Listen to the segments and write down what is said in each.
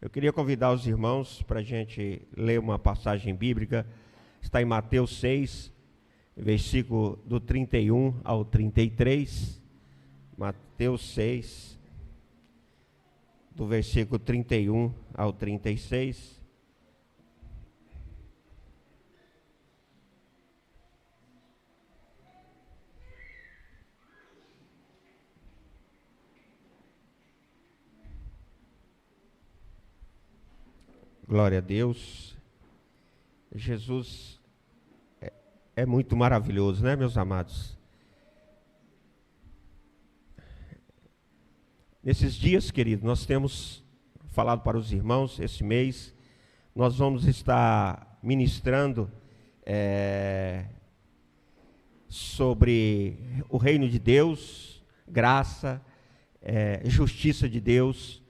Eu queria convidar os irmãos para a gente ler uma passagem bíblica. Está em Mateus 6, versículo do 31 ao 33. Mateus 6, do versículo 31 ao 36. Glória a Deus. Jesus é muito maravilhoso, né, meus amados? Nesses dias, queridos, nós temos falado para os irmãos, esse mês, nós vamos estar ministrando sobre o reino de Deus, graça, justiça de Deus,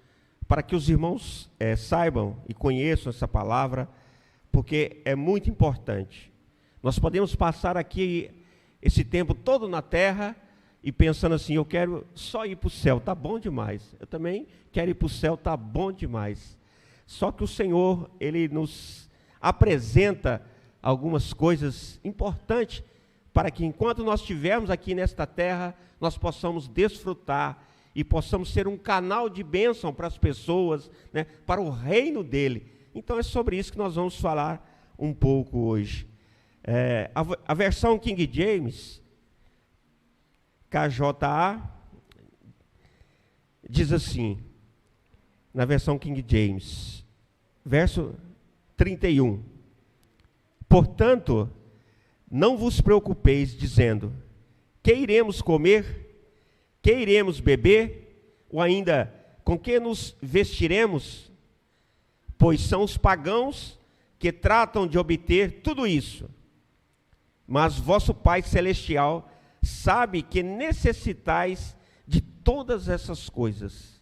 para que os irmãos saibam e conheçam essa palavra, porque é muito importante. Nós podemos passar aqui esse tempo todo na terra e pensando assim, eu quero só ir para o céu, tá bom demais. Eu também quero ir para o céu, tá bom demais. Só que o Senhor, Ele nos apresenta algumas coisas importantes para que enquanto nós estivermos aqui nesta terra, nós possamos desfrutar e possamos ser um canal de bênção para as pessoas, né, para o reino dele. Então é sobre isso que nós vamos falar um pouco hoje. A versão King James, KJA, diz assim, na versão King James, verso 31. Portanto, não vos preocupeis dizendo, que iremos comer? Que iremos beber, ou ainda, com que nos vestiremos? Pois são os pagãos que tratam de obter tudo isso. Mas vosso Pai Celestial sabe que necessitais de todas essas coisas.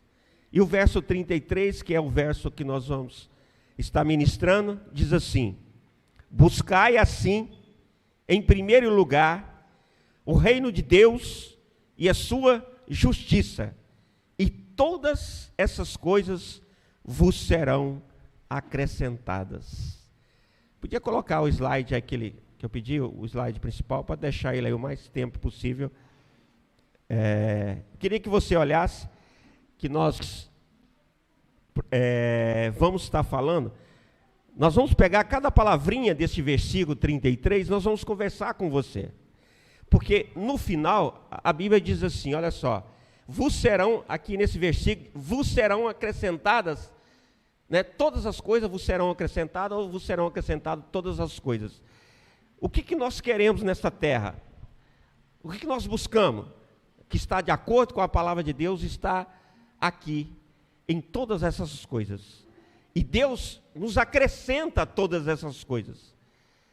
E o verso 33, que é o verso que nós vamos estar ministrando, diz assim, buscai assim, em primeiro lugar, o reino de Deus e a sua justiça, e todas essas coisas vos serão acrescentadas. Podia colocar o slide aquele que eu pedi, o slide principal, para deixar ele aí o mais tempo possível. Queria que você olhasse, que nós vamos estar falando, nós vamos pegar cada palavrinha desse versículo 33, nós vamos conversar com você. Porque no final, a Bíblia diz assim, olha só, vos serão, aqui nesse versículo, vos serão acrescentadas, né, todas as coisas vos serão acrescentadas, ou vos serão acrescentadas todas as coisas. O que nós queremos nesta terra? O que nós buscamos? Que está de acordo com a palavra de Deus, está aqui, em todas essas coisas. E Deus nos acrescenta todas essas coisas.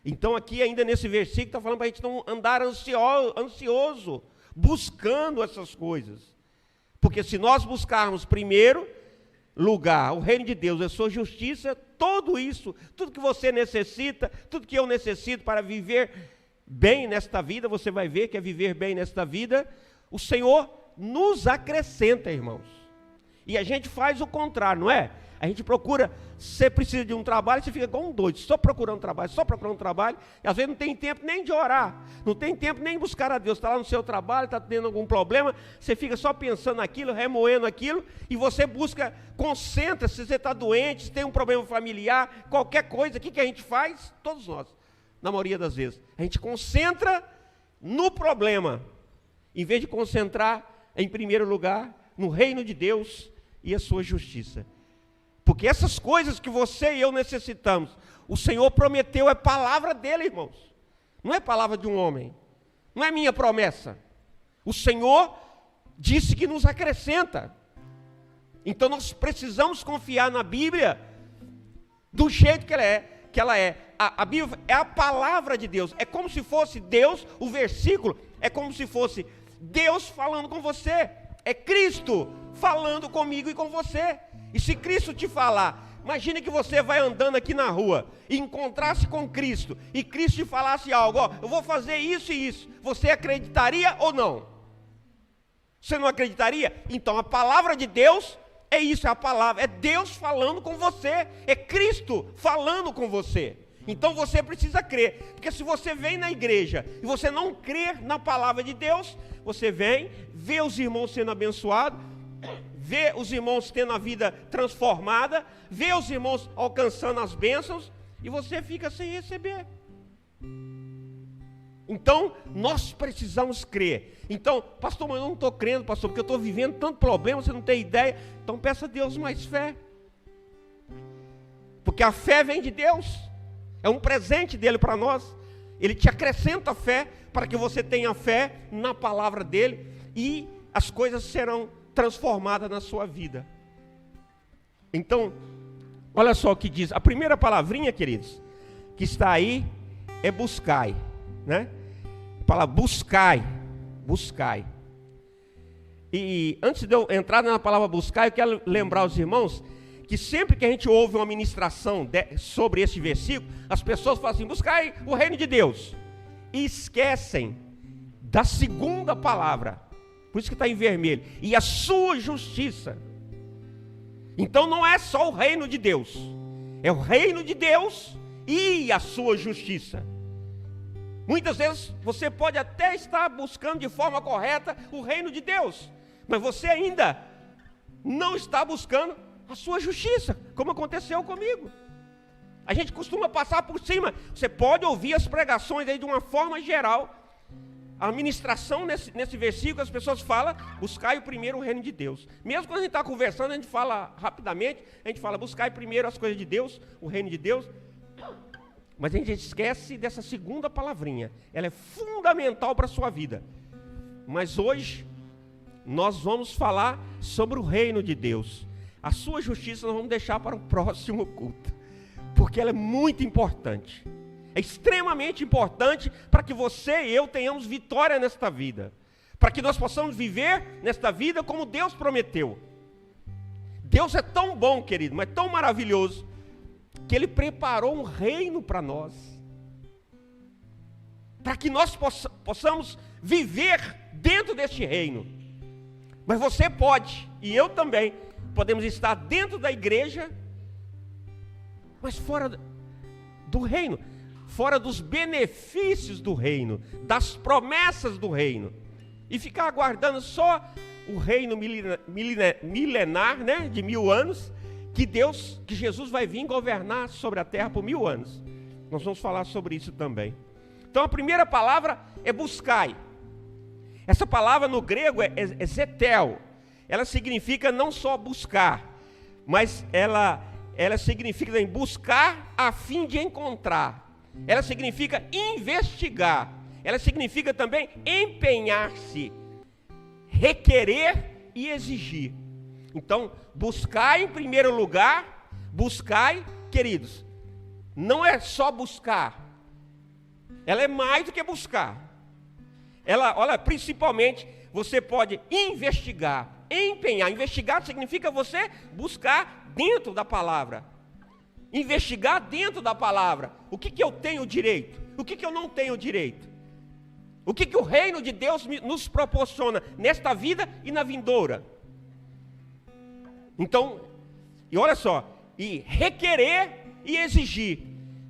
Então aqui ainda nesse versículo está falando para a gente não andar ansioso, buscando essas coisas. Porque se nós buscarmos primeiro lugar, o reino de Deus, a sua justiça, tudo isso, tudo que você necessita, tudo que eu necessito para viver bem nesta vida, você vai ver que é viver bem nesta vida, o Senhor nos acrescenta, irmãos. E a gente faz o contrário, não é? A gente procura, você precisa de um trabalho, você fica igual um doido, só procurando trabalho, e às vezes não tem tempo nem de orar, não tem tempo nem de buscar a Deus, está lá no seu trabalho, está tendo algum problema, você fica só pensando naquilo, remoendo aquilo, e você busca, concentra, se você está doente, se tem um problema familiar, qualquer coisa, o que a gente faz? Todos nós, na maioria das vezes, a gente concentra no problema, em vez de concentrar, em primeiro lugar, no reino de Deus e a sua justiça. Porque essas coisas que você e eu necessitamos, o Senhor prometeu, é palavra dele, irmãos. Não é palavra de um homem. Não é minha promessa. O Senhor disse que nos acrescenta. Então nós precisamos confiar na Bíblia do jeito que ela é. A Bíblia é a palavra de Deus. É como se fosse Deus, o versículo, é como se fosse Deus falando com você. É Cristo falando comigo e com você. E se Cristo te falar, imagine que você vai andando aqui na rua e encontrasse com Cristo, e Cristo te falasse algo, ó, eu vou fazer isso e isso, você acreditaria ou não? Você não acreditaria? Então a palavra de Deus É isso, é a palavra, é Deus falando com você, é Cristo falando com você. Então você precisa crer, porque se você vem na igreja e você não crer na palavra de Deus, você vem, vê os irmãos sendo abençoados, vê os irmãos tendo a vida transformada, vê os irmãos alcançando as bênçãos, e você fica sem receber. Então, nós precisamos crer. Então, pastor, mas eu não estou crendo, pastor, porque eu estou vivendo tanto problema, você não tem ideia. Então, peça a Deus mais fé. Porque a fé vem de Deus. É um presente dele para nós. Ele te acrescenta fé para que você tenha fé na palavra dele e as coisas serão transformadas na sua vida. Então, olha só o que diz. A primeira palavrinha, queridos, que está aí é buscai, né? Fala buscai, buscai. E antes de eu entrar na palavra buscai, eu quero lembrar os irmãos que sempre que a gente ouve uma ministração sobre esse versículo, as pessoas falam assim, buscai o reino de Deus. E esquecem da segunda palavra, por isso que está em vermelho, e a sua justiça. Então não é só o reino de Deus, é o reino de Deus e a sua justiça. Muitas vezes você pode até estar buscando de forma correta o reino de Deus, mas você ainda não está buscando a sua justiça, como aconteceu comigo. A gente costuma passar por cima. Você pode ouvir as pregações aí de uma forma geral. A ministração nesse versículo, as pessoas falam, buscai primeiro o reino de Deus. Mesmo quando a gente está conversando, a gente fala rapidamente, a gente fala, buscai primeiro as coisas de Deus, o reino de Deus. Mas a gente esquece dessa segunda palavrinha. Ela é fundamental para a sua vida. Mas hoje, nós vamos falar sobre o reino de Deus. A sua justiça nós vamos deixar para o próximo culto. Porque ela é muito importante. É extremamente importante para que você e eu tenhamos vitória nesta vida. Para que nós possamos viver nesta vida como Deus prometeu. Deus é tão bom, querido, mas tão maravilhoso, que Ele preparou um reino para nós. Para que nós possamos viver dentro deste reino. Mas você pode, e eu também, podemos estar dentro da igreja, mas fora do reino, fora dos benefícios do reino, das promessas do reino, e ficar aguardando só o reino milenar, né, de 1000 anos, que Jesus vai vir governar sobre a terra por 1000 anos. Nós vamos falar sobre isso também. Então a primeira palavra é buscai. Essa palavra no grego é zetel. Ela significa não só buscar, mas ela significa também buscar a fim de encontrar. Ela significa investigar. Ela significa também empenhar-se, requerer e exigir. Então, buscar em primeiro lugar, buscai, queridos, não é só buscar. Ela é mais do que buscar. Ela, olha, principalmente, você pode investigar, empenhar. Investigar significa você buscar dentro da palavra. Investigar dentro da palavra. O que eu tenho direito? O que eu não tenho direito? O que o reino de Deus nos proporciona nesta vida e na vindoura? Então, e olha só, e requerer e exigir.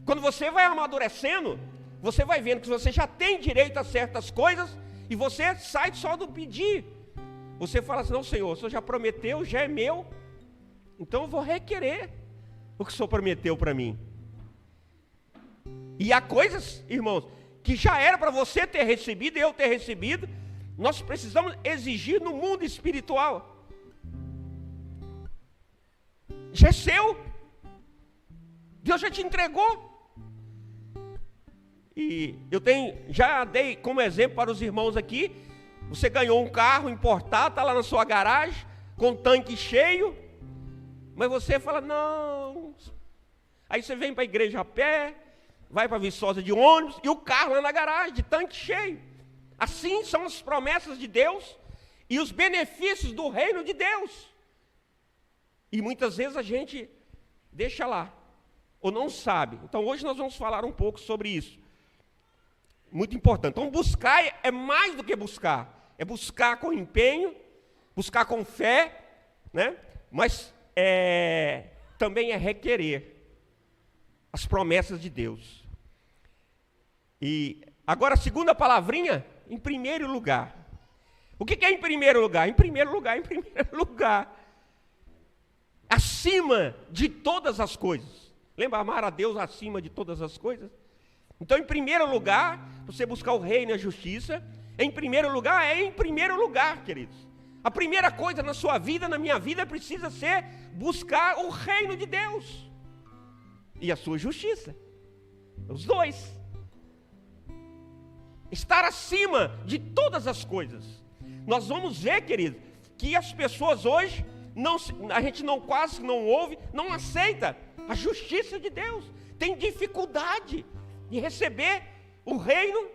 Quando você vai amadurecendo, você vai vendo que você já tem direito a certas coisas e você sai só do pedir. Você fala assim, não, Senhor, o Senhor já prometeu, já é meu, então eu vou requerer o que o Senhor prometeu para mim. E há coisas, irmãos, que já era para você ter recebido e eu ter recebido, nós precisamos exigir no mundo espiritual. Já é seu. Deus já te entregou. E eu já dei como exemplo para os irmãos aqui. Você ganhou um carro importado, está lá na sua garagem, com tanque cheio. Mas você fala, não. Aí você vem para a igreja a pé, vai para Viçosa de ônibus, e o carro lá na garagem, de tanque cheio. Assim são as promessas de Deus e os benefícios do reino de Deus. E muitas vezes a gente deixa lá, ou não sabe. Então hoje nós vamos falar um pouco sobre isso. Muito importante. Então buscar é mais do que buscar. É buscar com empenho, buscar com fé, né? Mas também é requerer as promessas de Deus. E agora a segunda palavrinha, em primeiro lugar. O que é em primeiro lugar? Em primeiro lugar. Acima de todas as coisas. Lembra, amar a Deus acima de todas as coisas? Então, em primeiro lugar, você buscar o reino e a justiça. Em primeiro lugar, queridos. A primeira coisa na sua vida, na minha vida, precisa ser buscar o reino de Deus e a sua justiça. Os dois. Estar acima de todas as coisas. Nós vamos ver, queridos, que as pessoas hoje, a gente quase não ouve, não aceita a justiça de Deus. Tem dificuldade de receber o reino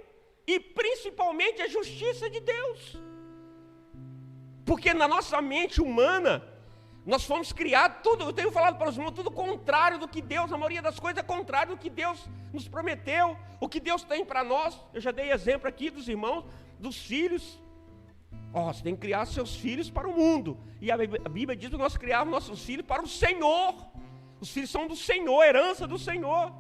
e principalmente a justiça de Deus. Porque na nossa mente humana, nós fomos criados, eu tenho falado para os irmãos, tudo contrário do que Deus, a maioria das coisas é contrário do que Deus nos prometeu, o que Deus tem para nós. Eu já dei exemplo aqui dos irmãos, dos filhos. Você tem que criar seus filhos para o mundo. E a Bíblia diz que nós criamos nossos filhos para o Senhor. Os filhos são do Senhor, herança do Senhor.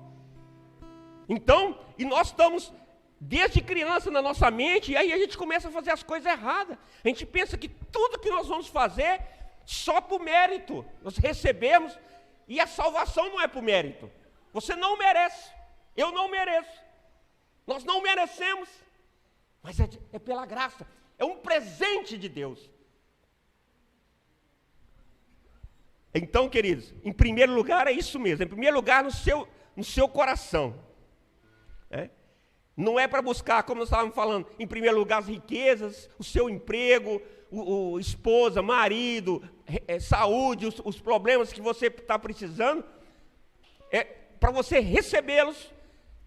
Então, e nós estamos desde criança na nossa mente, e aí a gente começa a fazer as coisas erradas. A gente pensa que tudo que nós vamos fazer só por mérito. Nós recebemos, e a salvação não é por mérito. Você não merece, eu não mereço. Nós não merecemos, mas é pela graça. É um presente de Deus. Então, queridos, em primeiro lugar é isso mesmo. Em primeiro lugar no seu coração. Não é para buscar, como nós estávamos falando, em primeiro lugar as riquezas, o seu emprego, esposa, marido, saúde, os problemas que você está precisando. É para você recebê-los.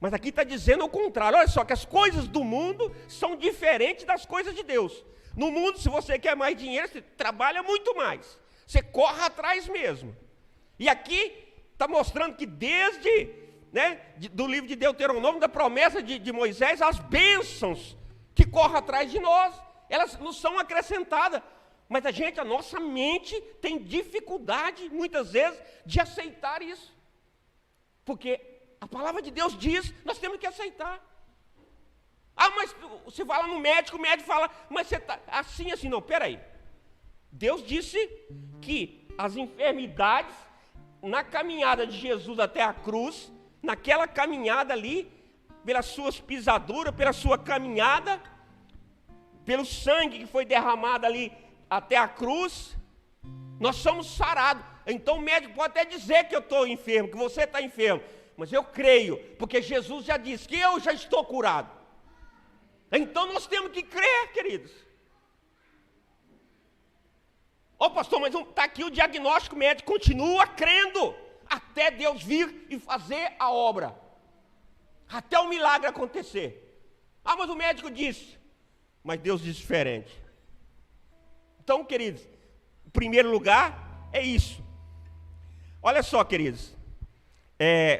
Mas aqui está dizendo o contrário. Olha só, que as coisas do mundo são diferentes das coisas de Deus. No mundo, se você quer mais dinheiro, você trabalha muito mais. Você corre atrás mesmo. E aqui está mostrando que desde do livro de Deuteronômio, da promessa de Moisés, as bênçãos que correm atrás de nós, elas não são acrescentadas. Mas a nossa mente tem dificuldade, muitas vezes, de aceitar isso. Porque a palavra de Deus diz, nós temos que aceitar. Mas você vai lá no médico, o médico fala, mas você está assim, não, peraí. Deus disse que as enfermidades, na caminhada de Jesus até a cruz, naquela caminhada ali, pelas suas pisaduras, pela sua caminhada, pelo sangue que foi derramado ali até a cruz, nós somos sarados. Então o médico pode até dizer que eu estou enfermo, que você está enfermo, mas eu creio, porque Jesus já disse que eu já estou curado. Então nós temos que crer, queridos. Pastor, mas está aqui o diagnóstico médico, continua crendo, até Deus vir e fazer a obra, até o milagre acontecer. Mas o médico disse, mas Deus diz diferente. Então, queridos, em primeiro lugar, é isso. Olha só, queridos,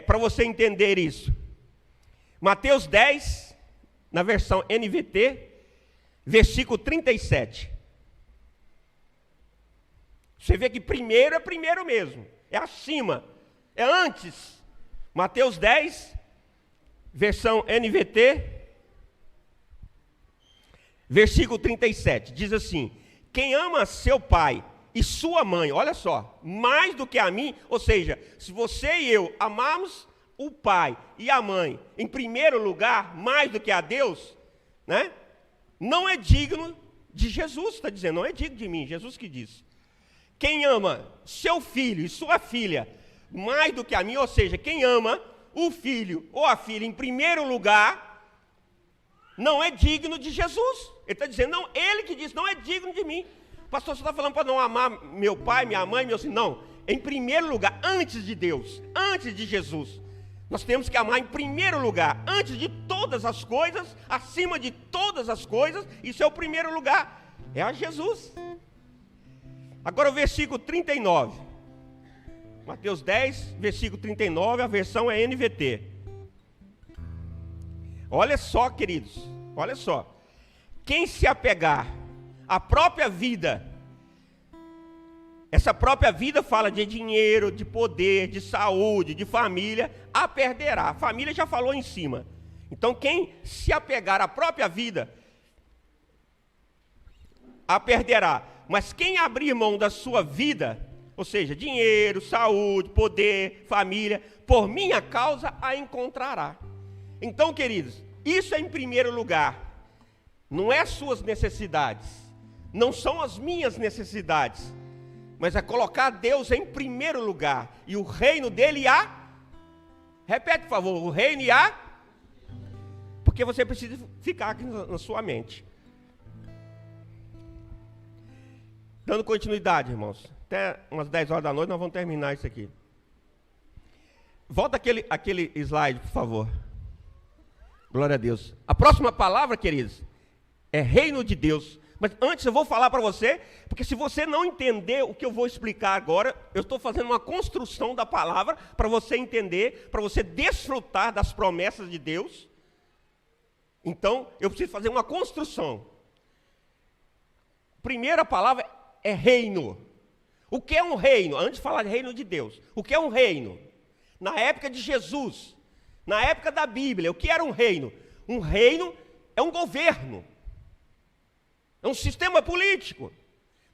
para você entender isso, Mateus 10, na versão NVT, versículo 37. Você vê que primeiro é primeiro mesmo, é acima, é antes. Mateus 10, versão NVT, versículo 37, diz assim: quem ama seu pai e sua mãe, olha só, mais do que a mim, ou seja, se você e eu amarmos o pai e a mãe em primeiro lugar, mais do que a Deus, não é digno de Jesus, está dizendo, não é digno de mim, Jesus que disse. Quem ama seu filho e sua filha mais do que a mim, ou seja, quem ama o filho ou a filha em primeiro lugar, não é digno de Jesus. Ele está dizendo, não, ele que disse, não é digno de mim. Pastor, você está falando para não amar meu pai, minha mãe, meu filho? Não, em primeiro lugar, antes de Deus, antes de Jesus. Nós temos que amar em primeiro lugar, antes de todas as coisas, acima de todas as coisas, isso é o primeiro lugar, é a Jesus. Agora o versículo 39, Mateus 10, versículo 39, a versão é NVT. Olha só, queridos, olha só. Quem se apegar à própria vida essa própria vida fala de dinheiro, de poder, de saúde, de família, a perderá. A família já falou em cima. Então quem se apegar à própria vida, a perderá. Mas quem abrir mão da sua vida, ou seja, dinheiro, saúde, poder, família, por minha causa a encontrará. Então, queridos, isso é em primeiro lugar. Não é as suas necessidades, não são as minhas necessidades, mas é colocar Deus em primeiro lugar. E o reino dele repete por favor, o reino porque você precisa ficar aqui na sua mente. Dando continuidade, irmãos, até umas 10 horas da noite nós vamos terminar isso aqui. Volta aquele slide, por favor. Glória a Deus. A próxima palavra, queridos, é reino de Deus. Mas antes eu vou falar para você, porque se você não entender o que eu vou explicar agora, eu estou fazendo uma construção da palavra para você entender, para você desfrutar das promessas de Deus. Então, eu preciso fazer uma construção. Primeira palavra é reino. O que é um reino? Antes de falar de reino de Deus, o que é um reino? Na época de Jesus, na época da Bíblia, o que era um reino? Um reino é um governo. É um sistema político.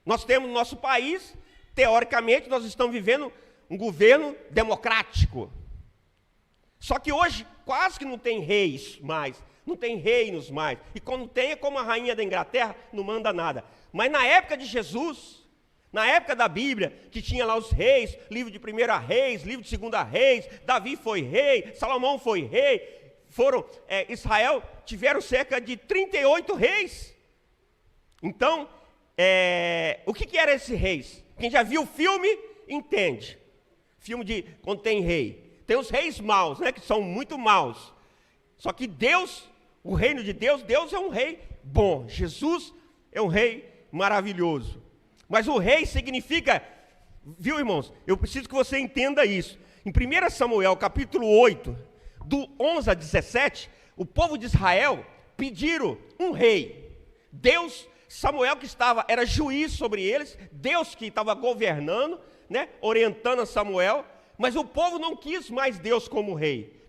Nós temos no nosso país, teoricamente, nós estamos vivendo um governo democrático. Só que hoje quase que não tem reis mais, não tem reinos mais. E quando tem, é como a rainha da Inglaterra, não manda nada. Mas na época de Jesus, na época da Bíblia, que tinha lá os reis, livro de 1 Reis, livro de 2 Reis, Davi foi rei, Salomão foi rei, Israel tiveram cerca de 38 reis. Então, o que eram esses reis? Quem já viu o filme, entende. Filme de quando tem rei. Tem os reis maus, né, que são muito maus. Só que Deus, o reino de Deus, Deus é um rei bom. Jesus é um rei maravilhoso. Mas o rei significa, viu, irmãos? Eu preciso que você entenda isso. Em 1 Samuel, capítulo 8, do 11 a 17, o povo de Israel pediram um rei. Samuel que era juiz sobre eles, Deus que estava governando, né, orientando a Samuel, mas o povo não quis mais Deus como rei.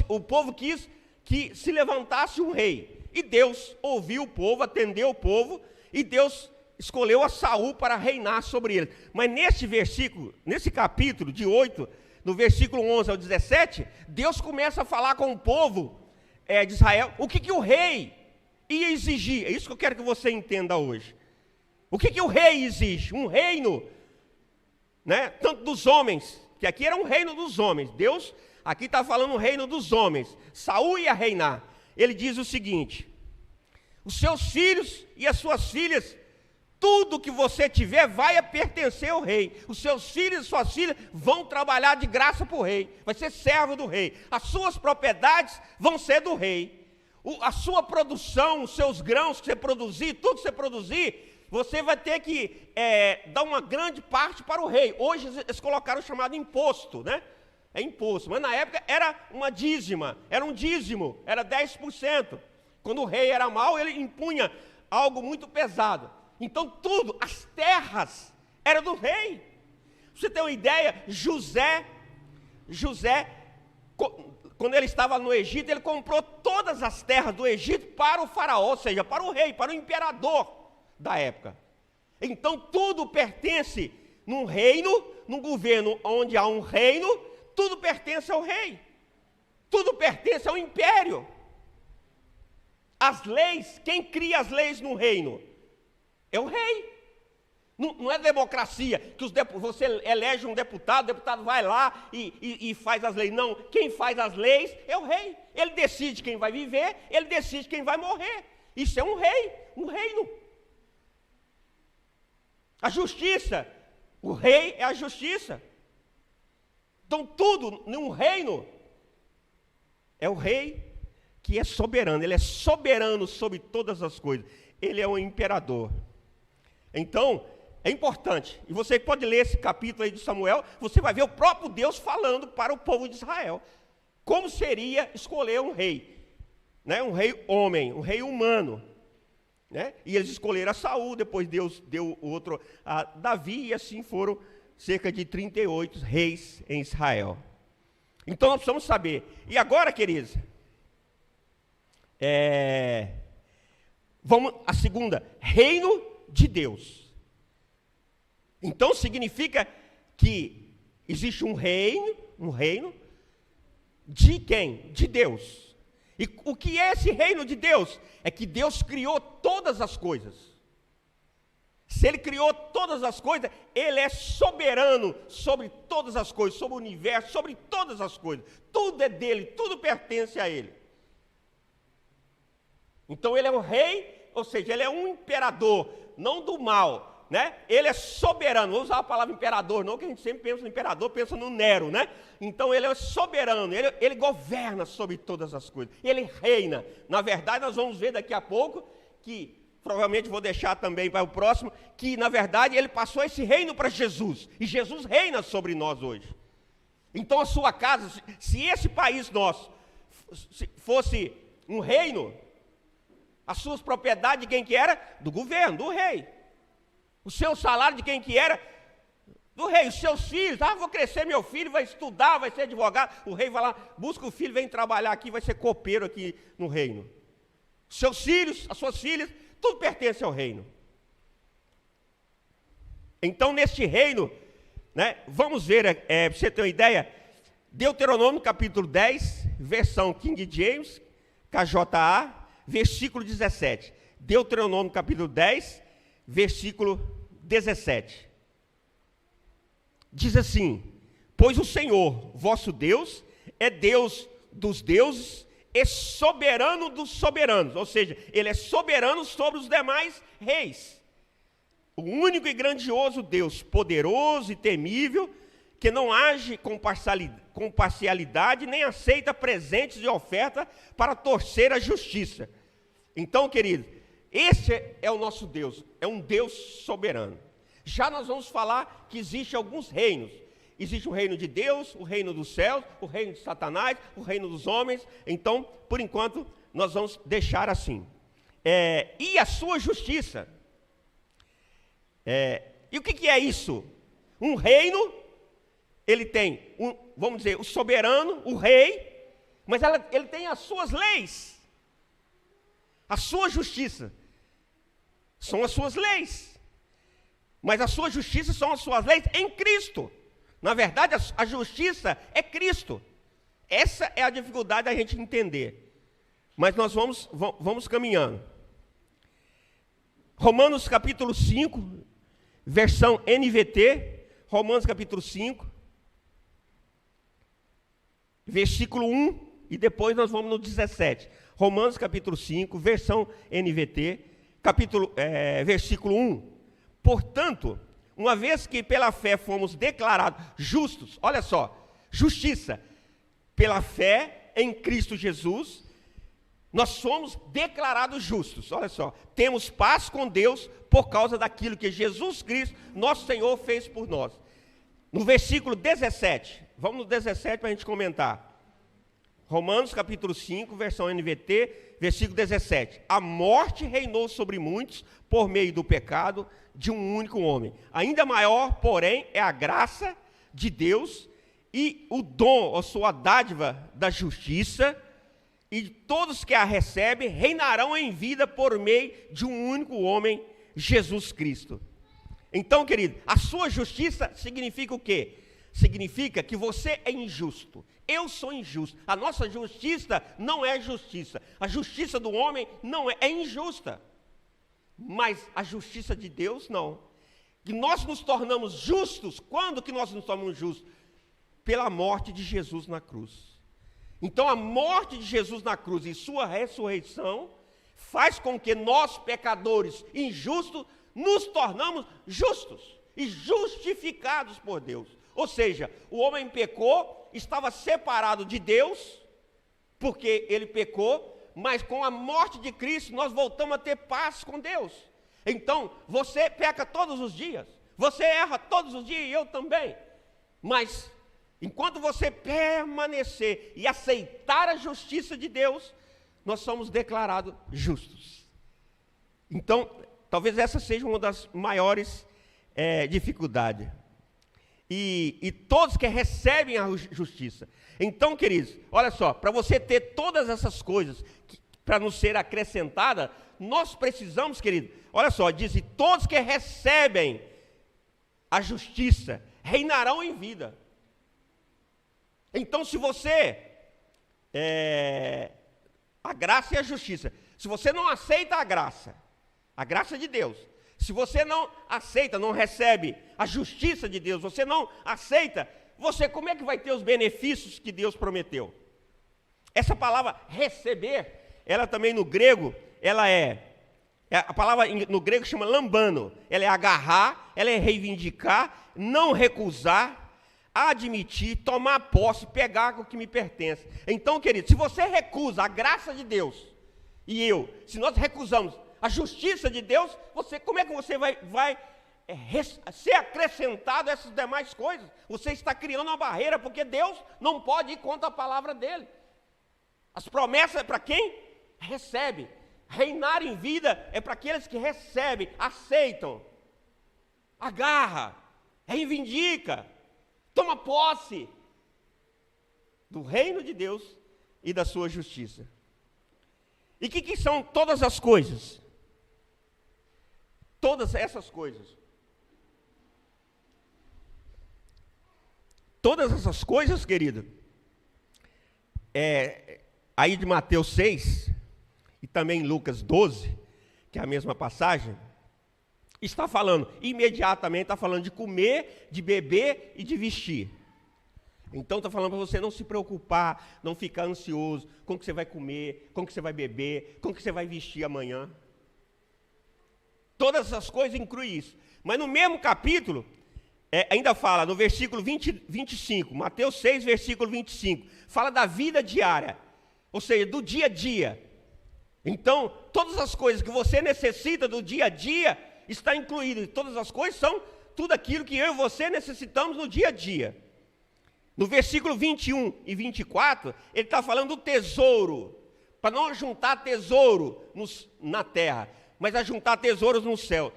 O povo quis que se levantasse um rei. E Deus ouviu o povo, atendeu o povo, e Deus escolheu a Saul para reinar sobre eles. Mas nesse capítulo de 8, no versículo 11 ao 17, Deus começa a falar com o povo de Israel, o que o rei ia exigir. É isso que eu quero que você entenda hoje. O que o rei exige? Um reino, né, tanto dos homens, que aqui era um reino dos homens. Deus aqui está falando o reino dos homens. Saul ia reinar. Ele diz o seguinte: os seus filhos e as suas filhas, tudo que você tiver vai pertencer ao rei. Os seus filhos e suas filhas vão trabalhar de graça para o rei. Vai ser servo do rei. As suas propriedades vão ser do rei. A sua produção, os seus grãos que você produzir, tudo que você produzir, você vai ter que dar uma grande parte para o rei. Hoje eles colocaram o chamado imposto, né? É imposto, mas na época era uma dízima, era um dízimo, era 10%. Quando o rei era mau, ele impunha algo muito pesado. Então tudo, as terras, era do rei. Pra você ter uma ideia, José, quando ele estava no Egito, ele comprou todas as terras do Egito para o faraó, ou seja, para o rei, para o imperador da época. Então tudo pertence num reino, num governo onde há um reino, tudo pertence ao rei. Tudo pertence ao império. As leis, quem cria as leis no reino? É o rei. Não é democracia, que você elege um deputado, o deputado vai lá e faz as leis. Não, quem faz as leis é o rei. Ele decide quem vai viver, ele decide quem vai morrer. Isso é um rei, um reino. A justiça, o rei é a justiça. Então tudo num reino é o rei que é soberano. Ele é soberano sobre todas as coisas. Ele é o imperador. Então, é importante, e você pode ler esse capítulo aí de Samuel, você vai ver o próprio Deus falando para o povo de Israel, como seria escolher um rei, né? Um rei homem, um rei humano. né? E eles escolheram a Saul, depois Deus deu outro a Davi, e assim foram cerca de 38 reis em Israel. Então nós precisamos saber. E agora, queridos, vamos a segunda, reino de Deus. Então significa que existe um reino de quem? De Deus. E o que é esse reino de Deus? É que Deus criou todas as coisas. Se Ele criou todas as coisas, Ele é soberano sobre todas as coisas, sobre o universo, sobre todas as coisas. Tudo é dele, tudo pertence a Ele. Então Ele é o rei, ou seja, Ele é um imperador, não do mal, né? Ele é soberano. Vou usar a palavra imperador, não, que a gente sempre pensa no imperador, pensa no Nero, né? Então Ele é soberano, ele governa sobre todas as coisas, Ele reina. Na verdade, nós vamos ver daqui a pouco, que provavelmente vou deixar também para o próximo, que na verdade Ele passou esse reino para Jesus, e Jesus reina sobre nós hoje. Então a sua casa, se esse país nosso fosse um reino, as suas propriedades de quem que era? Do governo, do rei. O seu salário de quem que era? Do rei. Os seus filhos, vou crescer, meu filho vai estudar, vai ser advogado. O rei vai lá, busca o filho, vem trabalhar aqui, vai ser copeiro aqui no reino. Os seus filhos, as suas filhas, tudo pertence ao reino. Então, neste reino, né, vamos ver, para você ter uma ideia, Deuteronômio capítulo 10, versão King James, KJA, versículo 17. Deuteronômio capítulo 10, versículo 17. Diz assim: pois o Senhor, vosso Deus, é Deus dos deuses e soberano dos soberanos. Ou seja, Ele é soberano sobre os demais reis. O único e grandioso Deus, poderoso e temível, que não age com parcialidade, nem aceita presentes e oferta para torcer a justiça. Então, querido, esse é o nosso Deus, é um Deus soberano. Já nós vamos falar que existem alguns reinos. Existe o reino de Deus, o reino dos céus, o reino de Satanás, o reino dos homens. Então, por enquanto, nós vamos deixar assim. E a sua justiça. E o que é isso? Um reino, ele tem, vamos dizer, o soberano, o rei, mas ele tem as suas leis. A sua justiça são as suas leis. Mas a sua justiça são as suas leis em Cristo. Na verdade, a justiça é Cristo. Essa é a dificuldade da gente entender. Mas nós vamos caminhando. Romanos capítulo 5, versão NVT. Romanos capítulo 5, versículo 1. E depois nós vamos no 17. Romanos capítulo 5, versão NVT, versículo 1. Portanto, uma vez que pela fé fomos declarados justos, olha só, justiça, pela fé em Cristo Jesus, nós somos declarados justos, olha só, temos paz com Deus por causa daquilo que Jesus Cristo, nosso Senhor, fez por nós. No versículo 17, vamos no 17 para a gente comentar. Romanos capítulo 5, versão NVT, versículo 17. A morte reinou sobre muitos por meio do pecado de um único homem. Ainda maior, porém, é a graça de Deus e o dom, a sua dádiva da justiça, e todos que a recebem reinarão em vida por meio de um único homem, Jesus Cristo. Então, querido, a sua justiça significa o quê? Significa que você é injusto. Eu sou injusto. A nossa justiça não é justiça. A justiça do homem não é injusta. Mas a justiça de Deus não. E nós nos tornamos justos. Quando que nós nos tornamos justos? Pela morte de Jesus na cruz. Então a morte de Jesus na cruz e sua ressurreição faz com que nós, pecadores injustos, nos tornamos justos e justificados por Deus. Ou seja, o homem pecou, estava separado de Deus, porque ele pecou, mas com a morte de Cristo nós voltamos a ter paz com Deus. Então, você peca todos os dias, você erra todos os dias e eu também. Mas, enquanto você permanecer e aceitar a justiça de Deus, nós somos declarados justos. Então, talvez essa seja uma das maiores dificuldades. E todos que recebem a justiça. Então, queridos, olha só, para você ter todas essas coisas, para nos ser acrescentada, nós precisamos, querido, olha só, diz, e todos que recebem a justiça reinarão em vida. Então, se você, a graça e a justiça, se você não aceita a graça de Deus, se você não aceita, não recebe a justiça de Deus, você não aceita, você como é que vai ter os benefícios que Deus prometeu? Essa palavra receber, ela também no grego, ela a palavra no grego chama lambano, ela é agarrar, ela é reivindicar, não recusar, admitir, tomar posse, pegar o que me pertence. Então, querido, se você recusa a graça de Deus, se nós recusamos a justiça de Deus, como é que você vai ser acrescentado a essas demais coisas? Você está criando uma barreira, porque Deus não pode ir contra a palavra dele. As promessas é para quem recebe. Reinar em vida é para aqueles que recebem, aceitam, agarra, reivindica, toma posse do reino de Deus e da sua justiça. E o que são todas as coisas? Todas essas coisas. Todas essas coisas, querido, aí de Mateus 6, e também Lucas 12, que é a mesma passagem, está falando, imediatamente está falando de comer, de beber e de vestir. Então está falando para você não se preocupar, não ficar ansioso com o que você vai comer, com o que você vai beber, com o que você vai vestir amanhã. Todas essas coisas incluem isso. Mas no mesmo capítulo, ainda fala, no versículo 25, Mateus 6, versículo 25, fala da vida diária, ou seja, do dia a dia. Então, todas as coisas que você necessita do dia a dia, está incluído. E todas as coisas são tudo aquilo que eu e você necessitamos no dia a dia. No versículo 21 e 24, ele está falando do tesouro, para não juntar tesouro na terra, mas a juntar tesouros no céu.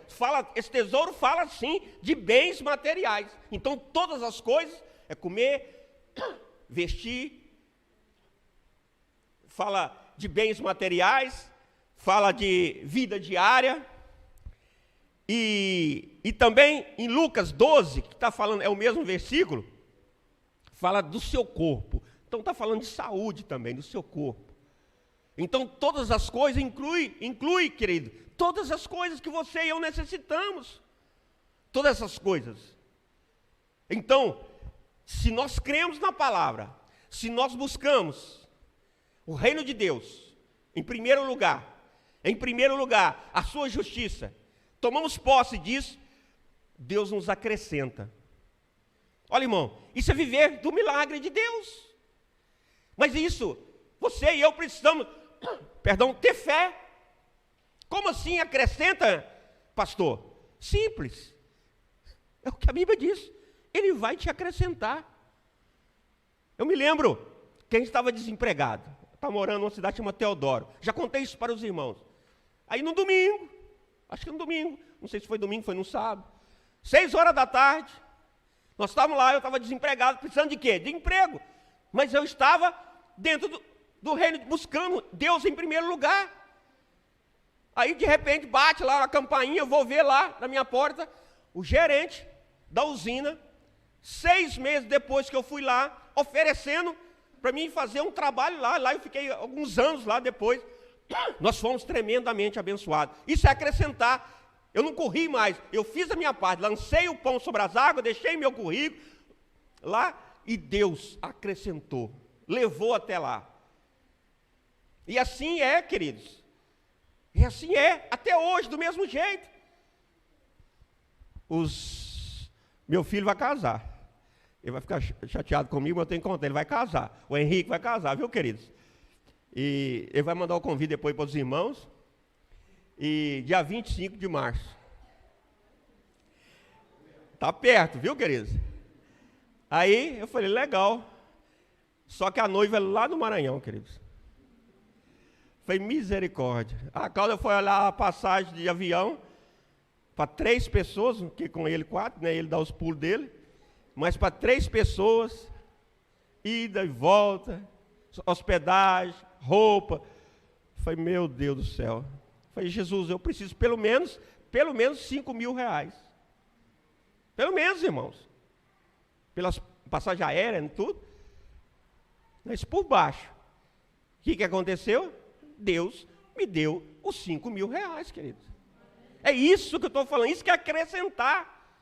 Esse tesouro fala, sim, de bens materiais. Então, todas as coisas é comer, vestir, fala de bens materiais, fala de vida diária. E também em Lucas 12, que está falando, é o mesmo versículo, fala do seu corpo. Então está falando de saúde também, do seu corpo. Então todas as coisas inclui, querido, todas as coisas que você e eu necessitamos. Todas essas coisas. Então, se nós cremos na palavra, se nós buscamos o reino de Deus, em primeiro lugar, a sua justiça, tomamos posse disso, Deus nos acrescenta. Olha, irmão, isso é viver do milagre de Deus. Mas isso, você e eu precisamos, ter fé. Como assim acrescenta, pastor? Simples. É o que a Bíblia diz. Ele vai te acrescentar. Eu me lembro que a gente estava desempregado. Estava morando numa cidade chamada Teodoro. Já contei isso para os irmãos. Aí no domingo, acho que no domingo, não sei se foi domingo, foi no sábado, 6 horas da tarde, nós estávamos lá, eu estava desempregado, precisando de quê? De emprego. Mas eu estava dentro do reino, buscando Deus em primeiro lugar. Aí de repente bate lá a campainha, eu vou ver lá na minha porta, o gerente da usina, 6 meses depois que eu fui lá, oferecendo para mim fazer um trabalho lá. Lá eu fiquei alguns anos lá depois. Nós fomos tremendamente abençoados. Isso é acrescentar. Eu não corri mais, eu fiz a minha parte, lancei o pão sobre as águas, deixei meu currículo lá e Deus acrescentou, levou até lá. E assim é, queridos. E assim é, até hoje, do mesmo jeito. Meu filho vai casar. Ele vai ficar chateado comigo, mas eu tenho que contar, ele vai casar. O Henrique vai casar, viu, queridos? E ele vai mandar o convite depois para os irmãos. E dia 25 de março. Está perto, viu, queridos? Aí eu falei, legal. Só que a noiva é lá no Maranhão, queridos. Foi misericórdia. A Cláudia foi olhar a passagem de avião para 3 pessoas, que com ele 4, né? Ele dá os pulos dele. Mas para 3 pessoas, ida e volta, hospedagem, roupa. Foi, meu Deus do céu. Falei, Jesus, eu preciso pelo menos 5 mil reais. Pelo menos, irmãos. Pelas passagens aéreas e tudo. Mas por baixo. O que aconteceu? Deus me deu os 5 mil reais, queridos. É isso que eu estou falando, isso que é acrescentar.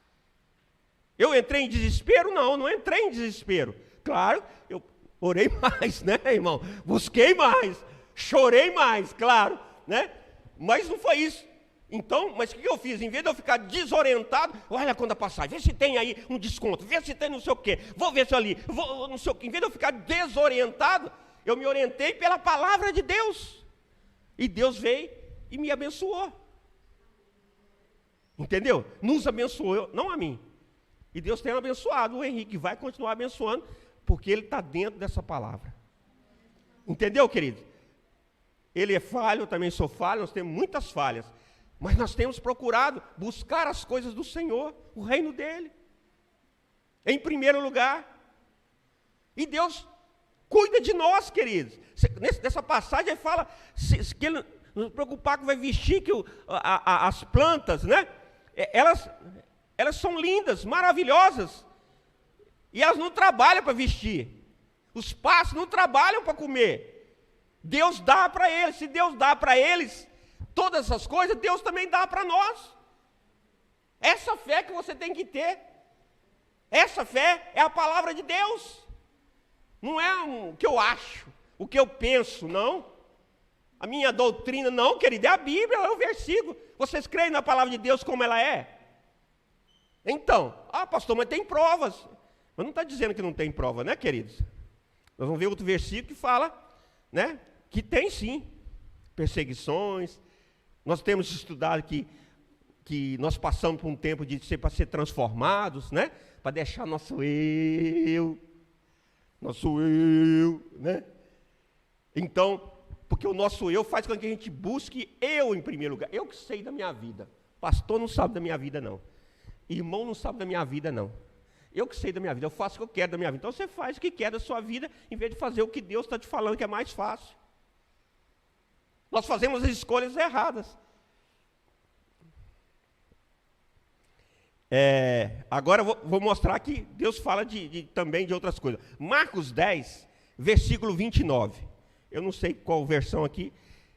Eu entrei em desespero? Não entrei em desespero. Claro, eu orei mais, né, irmão? Busquei mais, chorei mais, claro, né? Mas não foi isso. Então, mas o que eu fiz? Em vez de eu ficar desorientado, olha quando a passagem, vê se tem aí um desconto, vê se tem não sei o quê, vou ver se ali, vou não sei o quê. Em vez de eu ficar desorientado, eu me orientei pela palavra de Deus. E Deus veio e me abençoou. Entendeu? Nos abençoou, não a mim. E Deus tem abençoado o Henrique, vai continuar abençoando, porque ele está dentro dessa palavra. Entendeu, querido? Ele é falho, eu também sou falho, nós temos muitas falhas. Mas nós temos procurado buscar as coisas do Senhor, o reino dele. Em primeiro lugar. E Deus cuida de nós, queridos. Nessa passagem ele fala que ele não se preocupar que vai vestir que as plantas, né? Elas são lindas, maravilhosas. E elas não trabalham para vestir. Os pássaros não trabalham para comer. Deus dá para eles. Se Deus dá para eles todas essas coisas, Deus também dá para nós. Essa fé que você tem que ter. Essa fé é a palavra de Deus. Não é o que eu acho, o que eu penso, não. A minha doutrina, não, querido, é a Bíblia, é o versículo. Vocês creem na palavra de Deus como ela é? Então, pastor, mas tem provas. Mas não está dizendo que não tem prova, né, queridos? Nós vamos ver outro versículo que fala, né, que tem sim perseguições. Nós temos estudado que nós passamos por um tempo de ser para ser transformados, né, para deixar nosso eu, né? Então, porque o nosso eu faz com que a gente busque eu em primeiro lugar. Eu que sei da minha vida. Pastor não sabe da minha vida, não. Irmão não sabe da minha vida, não. Eu que sei da minha vida, eu faço o que eu quero da minha vida. Então você faz o que quer da sua vida, em vez de fazer o que Deus está te falando que é mais fácil. Nós fazemos as escolhas erradas. Agora eu vou mostrar que Deus fala também de outras coisas. Marcos 10, versículo 29. Eu não sei qual versão aqui,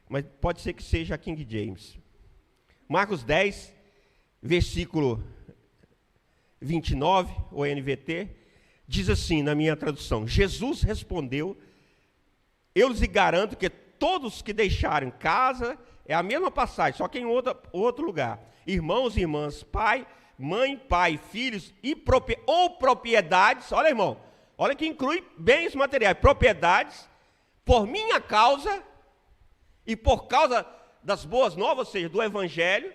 mas pode ser que seja a King James. Marcos 10, versículo 29, ou NVT, diz assim na minha tradução: Jesus respondeu, eu lhes garanto que todos que deixarem casa, é a mesma passagem, só que em outro lugar, irmãos e irmãs, mãe, pai, filhos ou propriedades, olha irmão, olha que inclui bens materiais, propriedades, por minha causa e por causa das boas novas, ou seja, do evangelho,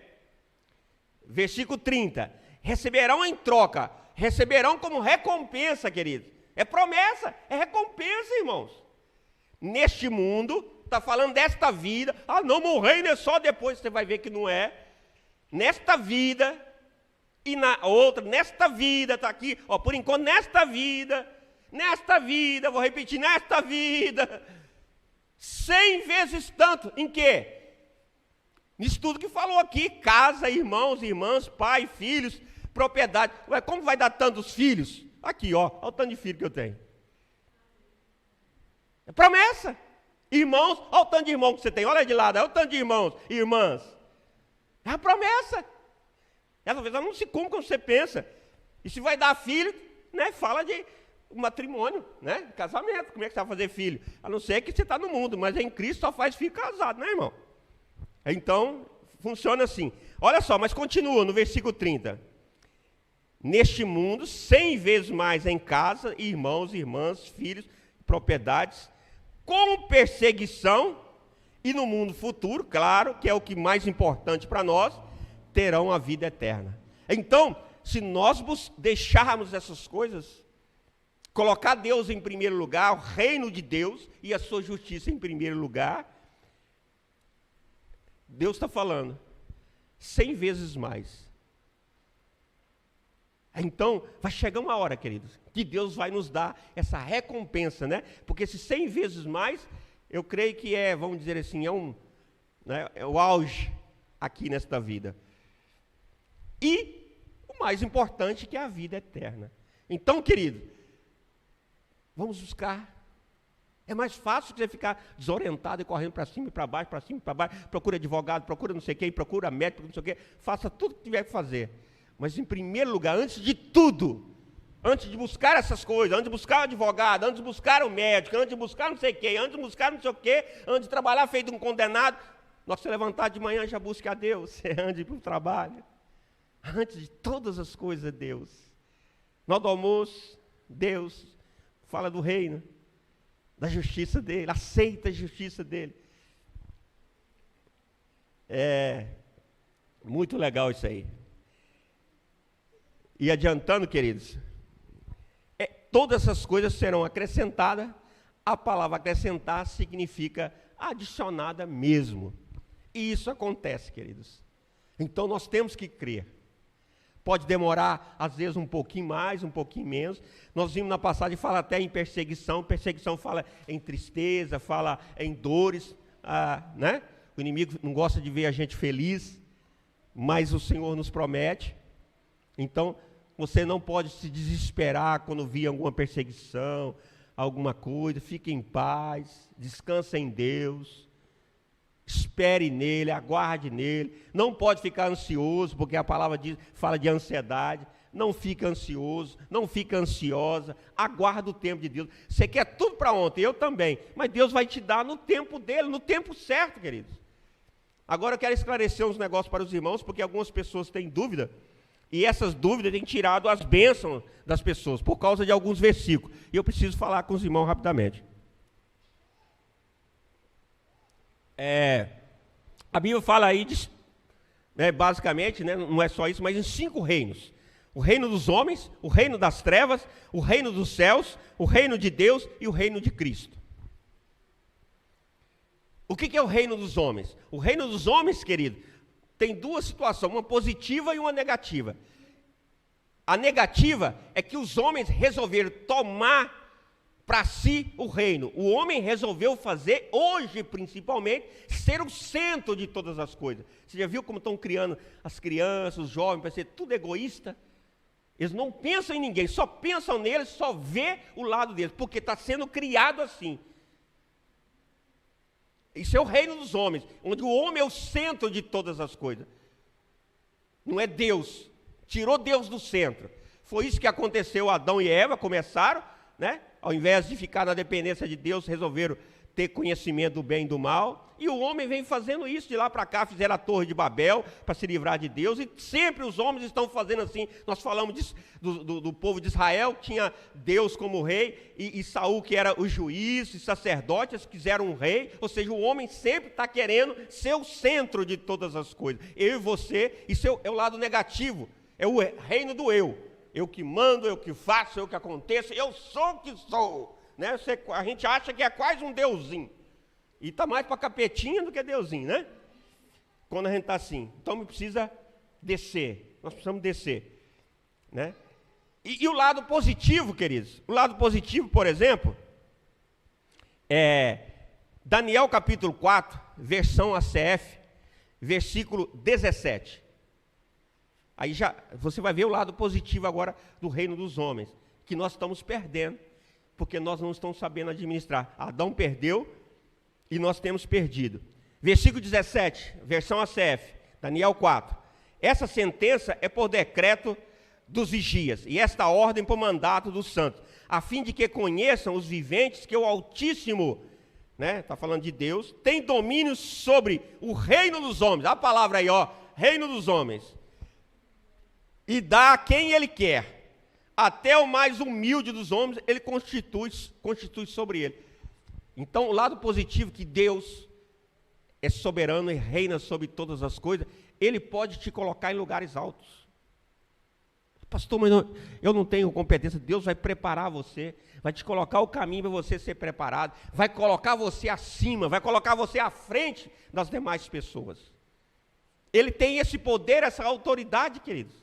versículo 30, receberão em troca, receberão como recompensa, queridos. É promessa, é recompensa, irmãos. Neste mundo, está falando desta vida, não, o reino é só depois, você vai ver que não é. Nesta vida e na outra, nesta vida, está aqui, por enquanto, nesta vida, vou repetir, nesta vida, 100 vezes tanto, em quê? Nisso tudo que falou aqui, casa, irmãos, irmãs, pai, filhos, propriedade. Ué, como vai dar tantos filhos? Aqui, olha o tanto de filho que eu tenho. É promessa. Irmãos, olha o tanto de irmãos que você tem, olha de lado, olha o tanto de irmãos e irmãs. É a promessa. Essa vez ela não se cumpre como você pensa. E se vai dar filho, né, fala de matrimônio, né, casamento. Como é que você vai fazer filho? A não ser que você está no mundo, mas em Cristo só faz filho casado, né, irmão? Então, funciona assim. Olha só, mas continua no versículo 30. Neste mundo, 100 vezes mais em casa, irmãos, irmãs, filhos, propriedades, com perseguição, e no mundo futuro, claro, que é o que mais importante para nós, terão a vida eterna. Então, se nós deixarmos essas coisas, colocar Deus em primeiro lugar, o reino de Deus e a sua justiça em primeiro lugar, Deus está falando 100 vezes mais. Então, vai chegar uma hora, queridos, que Deus vai nos dar essa recompensa, né? Porque esses 100 vezes mais, eu creio que vamos dizer assim, é o auge aqui nesta vida. E o mais importante, que é a vida eterna. Então, querido, vamos buscar. É mais fácil que você ficar desorientado e correndo para cima e para baixo, para cima e para baixo, procura advogado, procura não sei quem, procura médico, não sei o quê, faça tudo o que tiver que fazer. Mas em primeiro lugar, antes de tudo, antes de buscar essas coisas, antes de buscar o advogado, antes de buscar o médico, antes de buscar não sei quem, antes de buscar não sei o quê, antes de trabalhar feito um condenado, nós se levantar de manhã já busque a Deus, você ande para o trabalho. Antes de todas as coisas, Deus. Na hora do almoço, Deus fala do reino, da justiça dele, aceita a justiça dele. É muito legal isso aí. E adiantando, queridos, todas essas coisas serão acrescentadas. A palavra acrescentar significa adicionada mesmo. E isso acontece, queridos. Então nós temos que crer. Pode demorar, às vezes, um pouquinho mais, um pouquinho menos. Nós vimos na passagem, fala até em perseguição. Perseguição fala em tristeza, fala em dores, né? O inimigo não gosta de ver a gente feliz, mas o Senhor nos promete. Então, você não pode se desesperar quando vir alguma perseguição, alguma coisa. Fique em paz, descanse em Deus. Espere nele, aguarde nele. Não pode ficar ansioso, porque a palavra fala de ansiedade. Não fica ansioso, não fica ansiosa. Aguarda o tempo de Deus. Você quer tudo para ontem, eu também. Mas Deus vai te dar no tempo dele, no tempo certo, queridos. Agora eu quero esclarecer uns negócios para os irmãos, porque algumas pessoas têm dúvida. E essas dúvidas têm tirado as bênçãos das pessoas, por causa de alguns versículos. E eu preciso falar com os irmãos rapidamente. A Bíblia fala aí, basicamente, não é só isso, mas em 5 reinos. O reino dos homens, o reino das trevas, o reino dos céus, o reino de Deus e o reino de Cristo. O que é o reino dos homens? O reino dos homens, querido, tem 2 situações, uma positiva e uma negativa. A negativa é que os homens resolveram tomar para si o reino. O homem resolveu fazer, hoje principalmente, ser o centro de todas as coisas. Você já viu como estão criando as crianças, os jovens, para ser tudo egoísta? Eles não pensam em ninguém, só pensam neles, só vê o lado deles, porque está sendo criado assim. Isso é o reino dos homens, onde o homem é o centro de todas as coisas. Não é Deus, tirou Deus do centro. Foi isso que aconteceu, Adão e Eva começaram, né? Ao invés de ficar na dependência de Deus, resolveram ter conhecimento do bem e do mal. E o homem vem fazendo isso, de lá para cá, fizeram a Torre de Babel para se livrar de Deus. E sempre os homens estão fazendo assim. Nós falamos do povo de Israel, tinha Deus como rei, e Saul, que era o juiz, e sacerdotes quiseram um rei. Ou seja, o homem sempre está querendo ser o centro de todas as coisas. Eu e você, isso é o lado negativo, é o reino do eu. Eu que mando, eu que faço, eu que aconteço, eu sou o que sou. Né? A gente acha que é quase um deusinho. E está mais para capetinha do que deusinho, né? Quando a gente está assim. Então precisa descer. Nós precisamos descer. Né? E o lado positivo, queridos? O lado positivo, por exemplo, é Daniel capítulo 4, versão ACF, versículo 17. Aí já você vai ver o lado positivo agora do reino dos homens, que nós estamos perdendo, porque nós não estamos sabendo administrar. Adão perdeu e nós temos perdido. Versículo 17, versão ACF, Daniel 4. Essa sentença é por decreto dos vigias, e esta ordem por mandato dos santos, a fim de que conheçam os viventes que o Altíssimo, está falando de Deus, tem domínio sobre o reino dos homens. A palavra aí, reino dos homens. E dá a quem ele quer, até o mais humilde dos homens, ele constitui sobre ele. Então, o lado positivo, que Deus é soberano e reina sobre todas as coisas, ele pode te colocar em lugares altos. Pastor, mas eu não tenho competência. Deus vai preparar você, vai te colocar o caminho para você ser preparado, vai colocar você acima, vai colocar você à frente das demais pessoas. Ele tem esse poder, essa autoridade, queridos.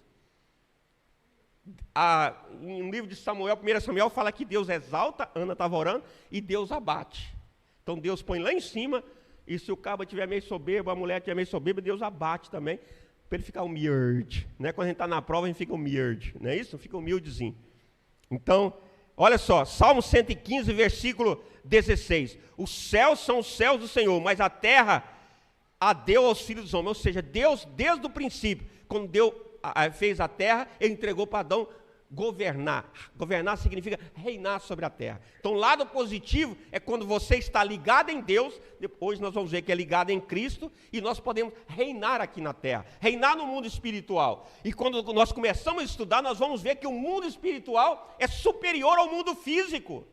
Em livro de Samuel, 1 Samuel, fala que Deus exalta, Ana estava orando, e Deus abate. Então Deus põe lá em cima, e se o cabo estiver meio soberbo, a mulher estiver meio soberba, Deus abate também, para ele ficar humilde. Né? Quando a gente está na prova, a gente fica humilde, não é isso? Fica humildezinho. Então, olha só, Salmo 115, versículo 16. Os céus são os céus do Senhor, mas a terra a deu aos filhos dos homens. Ou seja, Deus, desde o princípio, quando fez a terra, ele entregou para Adão governar. Governar significa reinar sobre a terra. Então, o lado positivo é quando você está ligado em Deus. Hoje nós vamos ver que é ligado em Cristo, e nós podemos reinar aqui na terra, reinar no mundo espiritual. E quando nós começamos a estudar, nós vamos ver que o mundo espiritual é superior ao mundo físico.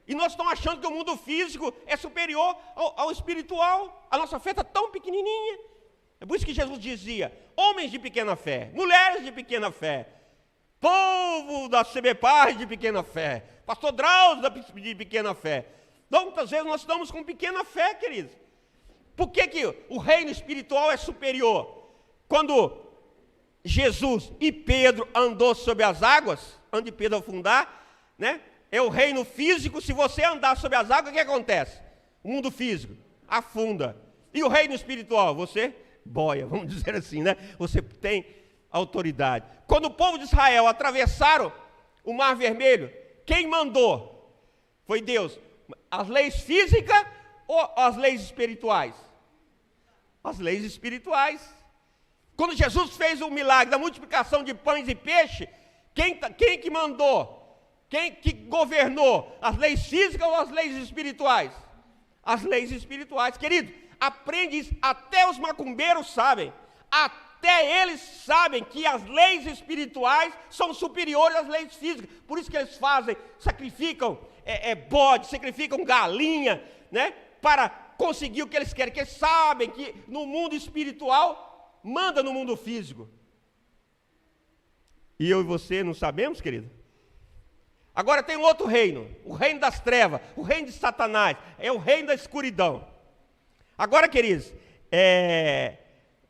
E nós estamos achando que o mundo físico é superior ao espiritual. A nossa fé está tão pequenininha. É por isso que Jesus dizia: homens de pequena fé, mulheres de pequena fé, povo da CBPAR de pequena fé, pastor Drauzio de pequena fé. Então, muitas vezes nós estamos com pequena fé, queridos. Por que o reino espiritual é superior? Quando Jesus e Pedro andou sobre as águas, antes de Pedro afundar, né? É o reino físico. Se você andar sobre as águas, o que acontece? O mundo físico afunda. E o reino espiritual? Você boia, vamos dizer assim, né? Você tem autoridade. Quando o povo de Israel atravessaram o Mar Vermelho, quem mandou? Foi Deus. As leis físicas ou as leis espirituais? As leis espirituais. Quando Jesus fez o milagre da multiplicação de pães e peixe, quem que mandou? Quem que governou? As leis físicas ou as leis espirituais? As leis espirituais. Querido, aprende isso. Até os macumbeiros sabem. Até eles sabem que as leis espirituais são superiores às leis físicas. Por isso que eles sacrificam bode, sacrificam galinha, né? Para conseguir o que eles querem. Porque eles sabem que no mundo espiritual manda no mundo físico. E eu e você não sabemos, querido? Agora tem um outro reino, o reino das trevas, o reino de Satanás, é o reino da escuridão. Agora, queridos,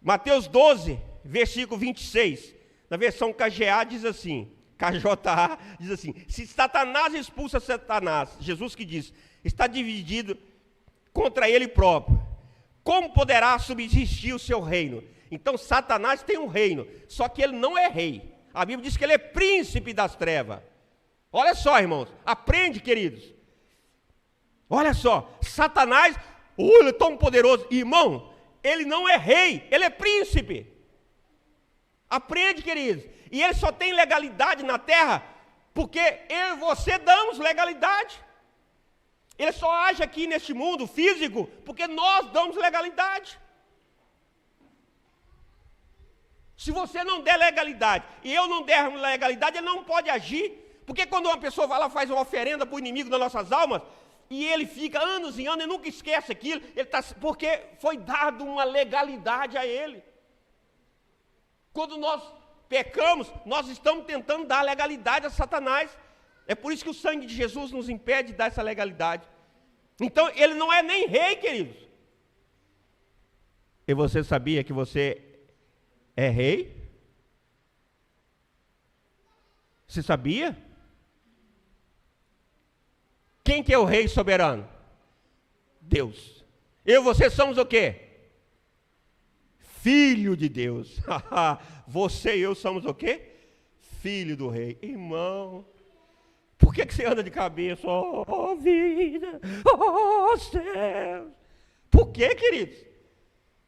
Mateus 12, versículo 26, na versão KJA diz assim, se Satanás expulsa Satanás, Jesus que diz, está dividido contra ele próprio, como poderá subsistir o seu reino? Então Satanás tem um reino, só que ele não é rei. A Bíblia diz que ele é príncipe das trevas. Olha só, irmãos, aprende, queridos. Olha só, Satanás, ele é tão poderoso. Irmão, ele não é rei, ele é príncipe. Aprende, queridos. E ele só tem legalidade na terra porque eu e você damos legalidade. Ele só age aqui neste mundo físico porque nós damos legalidade. Se você não der legalidade e eu não der legalidade, ele não pode agir. Porque quando uma pessoa vai lá e faz uma oferenda para o inimigo das nossas almas, e ele fica anos e anos e nunca esquece aquilo, porque foi dado uma legalidade a ele. Quando nós pecamos, nós estamos tentando dar legalidade a Satanás. É por isso que o sangue de Jesus nos impede de dar essa legalidade. Então, ele não é nem rei, queridos. E você sabia que você é rei? Você sabia? Quem que é o rei soberano? Deus. Eu e você somos o quê? Filho de Deus. Você e eu somos o quê? Filho do rei. Irmão, por que você anda de cabeça? Oh, vida, oh, céus. Por quê, queridos?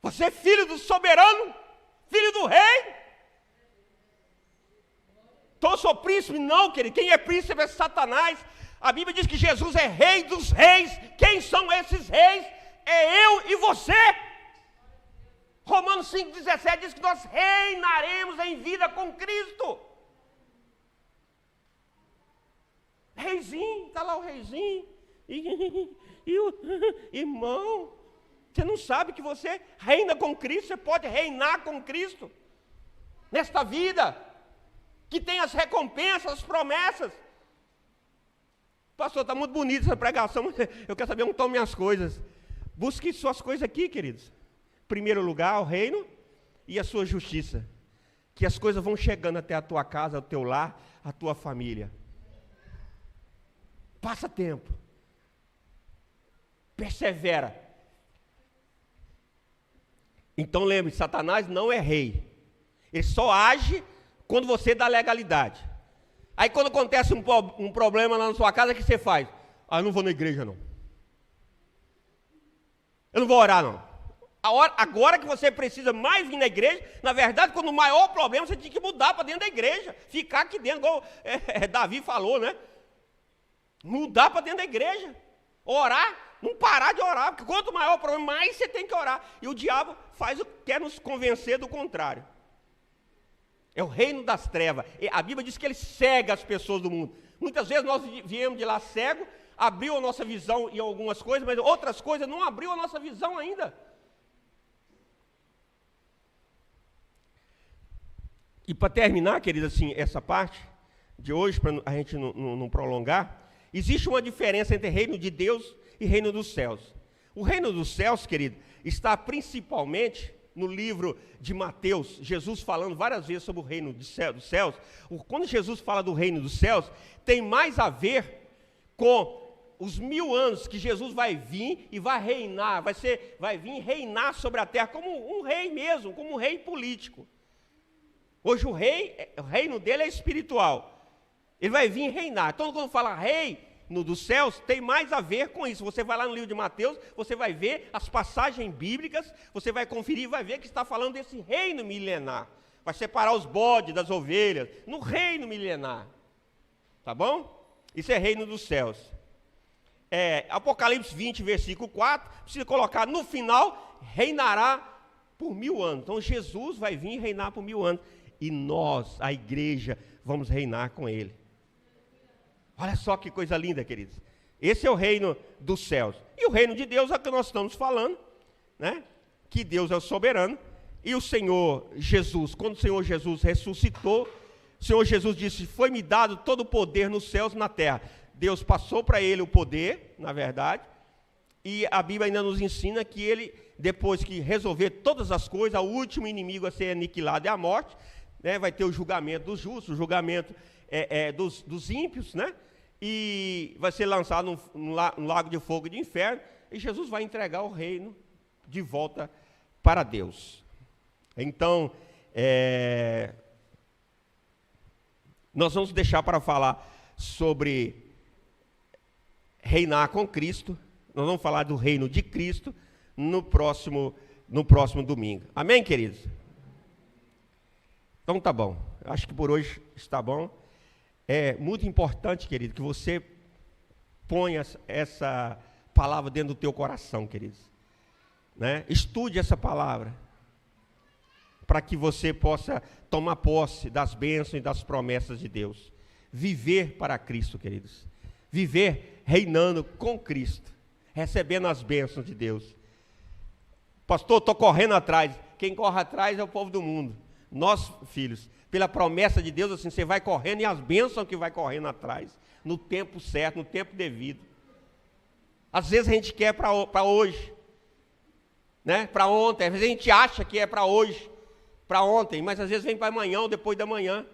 Você é filho do soberano, filho do rei. Então eu sou príncipe? Não, querido. Quem é príncipe é Satanás. A Bíblia diz que Jesus é rei dos reis. Quem são esses reis? É eu e você. Romanos 5,17 diz que nós reinaremos em vida com Cristo. Reizinho, está lá o reizinho. E o irmão, você não sabe que você reina com Cristo? Você pode reinar com Cristo nesta vida, que tem as recompensas, as promessas. Pastor, está muito bonita essa pregação, mas eu quero saber onde estão minhas coisas. Busque suas coisas aqui, queridos. Em primeiro lugar, o reino e a sua justiça, que as coisas vão chegando até a tua casa, ao teu lar, a tua família. Passa tempo. Persevera. Então lembre, Satanás não é rei. Ele só age quando você dá legalidade. Aí quando acontece um problema lá na sua casa, o que você faz? Eu não vou na igreja não. Eu não vou orar não. Agora que você precisa mais vir na igreja, na verdade, quando o maior problema, você tem que mudar para dentro da igreja. Ficar aqui dentro, igual Davi falou, né? Mudar para dentro da igreja. Orar, não parar de orar, porque quanto maior o problema, mais você tem que orar. E o diabo quer nos convencer do contrário. É o reino das trevas. A Bíblia diz que ele cega as pessoas do mundo. Muitas vezes nós viemos de lá cego, abriu a nossa visão em algumas coisas, mas outras coisas não abriu a nossa visão ainda. E para terminar, querido, assim, essa parte de hoje, para a gente não prolongar, existe uma diferença entre reino de Deus e reino dos céus. O reino dos céus, querido, está principalmente no livro de Mateus, Jesus falando várias vezes sobre o reino dos céus. Quando Jesus fala do reino dos céus, tem mais a ver com os 1000 anos que Jesus vai vir e vai reinar, vai vir reinar sobre a terra como um rei mesmo, como um rei político. Hoje o reino dele é espiritual. Ele vai vir reinar. Então quando fala rei dos céus, tem mais a ver com isso. Você vai lá no livro de Mateus, você vai ver as passagens bíblicas, você vai conferir e vai ver que está falando desse reino milenar. Vai separar os bodes das ovelhas, no reino milenar. Tá bom? Isso é reino dos céus. Apocalipse 20, versículo 4, precisa colocar no final, reinará por 1000 anos. Então Jesus vai vir reinar por 1000 anos. E nós, a igreja, vamos reinar com ele. Olha só que coisa linda, queridos. Esse é o reino dos céus. E o reino de Deus é o que nós estamos falando, né? Que Deus é o soberano. E o Senhor Jesus, quando o Senhor Jesus ressuscitou, o Senhor Jesus disse, foi-me dado todo o poder nos céus e na terra. Deus passou para ele o poder, na verdade. E a Bíblia ainda nos ensina que ele, depois que resolver todas as coisas, o último inimigo a ser aniquilado é a morte. Né? Vai ter o julgamento dos justos, o julgamento dos ímpios, né? E vai ser lançado no lago de fogo de inferno, e Jesus vai entregar o reino de volta para Deus. Então, nós vamos deixar para falar sobre reinar com Cristo, nós vamos falar do reino de Cristo no próximo domingo. Amém, queridos? Então tá bom, acho que por hoje está bom. É muito importante, querido, que você ponha essa palavra dentro do teu coração, queridos. Né? Estude essa palavra, para que você possa tomar posse das bênçãos e das promessas de Deus. Viver para Cristo, queridos. Viver reinando com Cristo, recebendo as bênçãos de Deus. Pastor, estou correndo atrás. Quem corre atrás é o povo do mundo. Nós, filhos, pela promessa de Deus, assim, você vai correndo e as bênçãos que vai correndo atrás, no tempo certo, no tempo devido. Às vezes a gente quer para hoje, né? Para ontem, às vezes a gente acha que é para hoje, para ontem, mas às vezes vem para amanhã ou depois da manhã.